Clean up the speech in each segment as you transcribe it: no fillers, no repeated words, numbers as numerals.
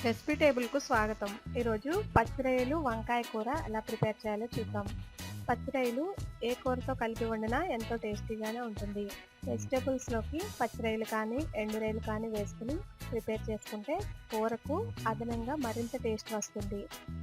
Recipe టేబుల్కు స్వాగతం. ఈరోజు పచ్చిరొయ్యలు వంకాయ కూర ఎలా ప్రిపేర్ చేయాలో చూద్దాం. పచ్చిరొయ్యలు ఏ కూరతో కలిపి వండినా ఎంతో టేస్టీగానే ఉంటుంది. వెజిటేబుల్స్లోకి పచ్చిరొయ్యలు కానీ ఎండు రొయ్యలు కానీ వేసుకుని ప్రిపేర్ చేసుకుంటే కూరకు అదనంగా మరింత టేస్ట్ వస్తుంది.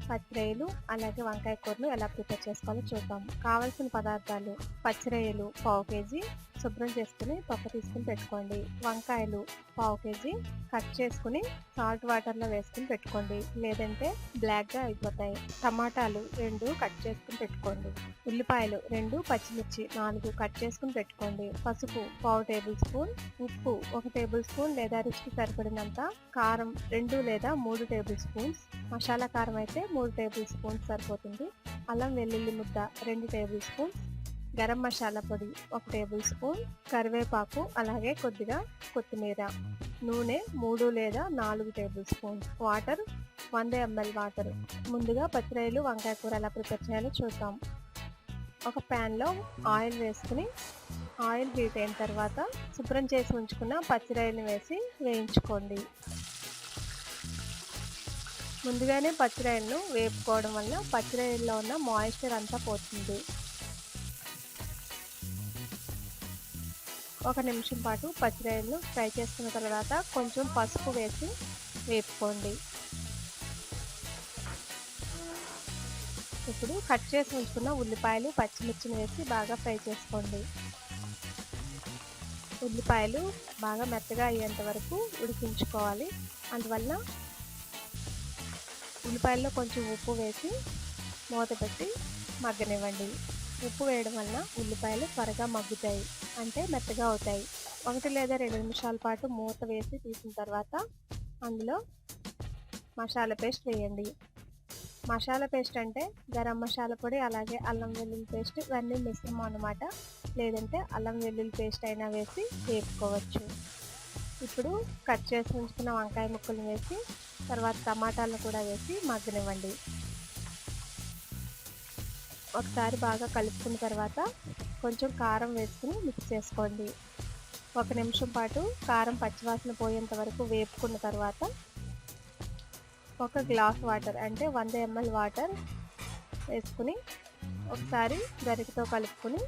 పచ్చిరొయ్యలు అలాగే వంకాయ కూరను ఎలా ప్రిపేర్ చేసుకోవాలో చూద్దాం. కావలసిన పదార్థాలు: పచ్చిరొయ్యలు పావు కేజీ శుభ్రం చేసుకుని తొక్క తీసుకుని పెట్టుకోండి. వంకాయలు పావు కేజీ కట్ చేసుకుని సాల్ట్ వాటర్లో వేసుకుని పెట్టుకోండి, లేదంటే బ్లాక్గా అయిపోతాయి. టమాటాలు 2 కట్ చేసుకుని పెట్టుకోండి. ఉల్లిపాయలు 2, పచ్చిమిర్చి 4 కట్ చేసుకుని పెట్టుకోండి. పసుపు పావు టేబుల్ స్పూన్, ఉప్పు 1 టేబుల్ స్పూన్ లేదా రుచికి సరిపడినంత, కారం 2 లేదా 3 టేబుల్ స్పూన్స్, మసాలా కారం అయితే 3 టేబుల్ స్పూన్స్ సరిపోతుంది. అల్లం వెల్లుల్లి ముద్ద 2 టేబుల్ స్పూన్స్, గరం మసాలా పొడి 1 టేబుల్ స్పూన్, కరివేపాకు అలాగే కొద్దిగా కొత్తిమీర, నూనె 3 లేదా 4 table spoons, water 100 ml water. ముందుగా పచ్చిరొయ్యలు వంకాయ కూర ఎలా ప్రిపేర్ చేయాలో చూద్దాం. ఒక ప్యాన్లో ఆయిల్ వేసుకుని ఆయిల్ హీట్ అయిన తర్వాత శుభ్రం చేసి ఉంచుకున్న పచ్చిరొయ్యలు వేసి వేయించుకోండి. ముందుగానే పచ్చిరొయ్యలను వేపుకోవడం వల్ల పచ్చిరొయ్యల్లో ఉన్న మాయిశ్చర్ అంతా పోతుంది. 1 నిమిషం పాటు పచ్చిరొయ్యలను ఫ్రై చేసుకున్న తర్వాత కొంచెం పసుపు వేసి వేపుకోండి. ఇప్పుడు కట్ చేసి ఉంచుకున్న ఉల్లిపాయలు పచ్చిమిర్చిని వేసి బాగా ఫ్రై చేసుకోండి. ఉల్లిపాయలు బాగా మెత్తగా అయ్యేంత వరకు ఉడికించుకోవాలి. అందువల్ల ఉల్లిపాయల్లో కొంచెం ఉప్పు వేసి మూత పెట్టి మగ్గనివ్వండి. ఉప్పు వేయడం వల్ల ఉల్లిపాయలు త్వరగా మగ్గుతాయి, అంటే మెత్తగా అవుతాయి. 1 లేదా 2 నిమిషాల పాటు మూత వేసి తీసిన తర్వాత అందులో మసాలా పేస్ట్ వేయండి. మసాలా పేస్ట్ అంటే గరం మసాలా పొడి అలాగే అల్లం వెల్లుల్లి పేస్ట్, ఇవన్నీ మిశ్రమం అన్నమాట. లేదంటే అల్లం వెల్లుల్లి పేస్ట్ అయినా వేసి వేపుకోవచ్చు. ఇప్పుడు కట్ చేసి ఉంచుకున్న వంకాయ ముక్కలు వేసి తర్వాత టమాటాలను కూడా వేసి మగ్గనివ్వండి. ఒకసారి బాగా కలుపుకున్న తర్వాత కొంచెం కారం వేసుకుని మిక్స్ చేసుకోండి. 1 నిమిషం పాటు కారం పచ్చివాసన పోయేంత వరకు వేపుకున్న తర్వాత 1 గ్లాస్ వాటర్ అంటే 100 ml వాటర్ వేసుకుని ఒకసారి గరిటెతో కలుపుకొని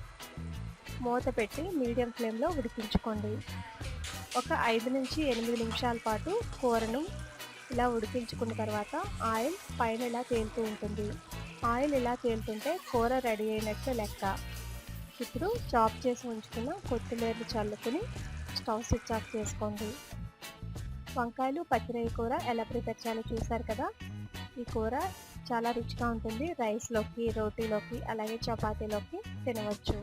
మూత పెట్టి మీడియం ఫ్లేమ్లో ఉడికించుకోండి. ఒక 5 నుంచి 8 నిమిషాల పాటు కూరను ఇలా ఉడికించుకున్న తర్వాత ఆయిల్ పైన ఇలా తేలుతూ ఉంటుంది. ఆయిల్ ఇలా తేలుతుంటే కూర రెడీ అయినట్టు లెక్క. ఇప్పుడు చాప్ చేసి ఉంచుకున్న కొత్తిమీరని చల్లుకుని స్టవ్ స్విచ్ ఆఫ్ చేసుకోండి. వంకాయలు పచ్చిరొయ్య కూర ఎలా ప్రిపేర్ చేయాలో చూసారు కదా. ఈ కూర చాలా రుచిగా ఉంటుంది. రైస్లోకి, రోటీలోకి అలాగే చపాతీలోకి తినవచ్చు.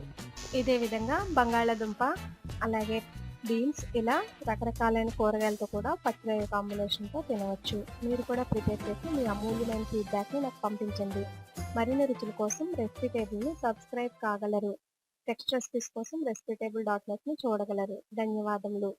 ఇదే విధంగా బంగాళాదుంప అలాగే బీన్స్ ఇలా రకరకాలైన కూరగాయలతో కూడా పచ్చిరొయ్య కాంబినేషన్తో తినవచ్చు. మీరు కూడా ప్రిపేర్ చేసి మీ అమూల్యమైన ఫీడ్బ్యాక్ని నాకు పంపించండి. మరిన్ని రుచుల కోసం రెసిపీ టేబుల్ని సబ్స్క్రైబ్ కాగలరు. టెక్స్ట్ రెసిపీస్ కోసం రెసిపీటేబుల్.netని చూడగలరు. ధన్యవాదములు.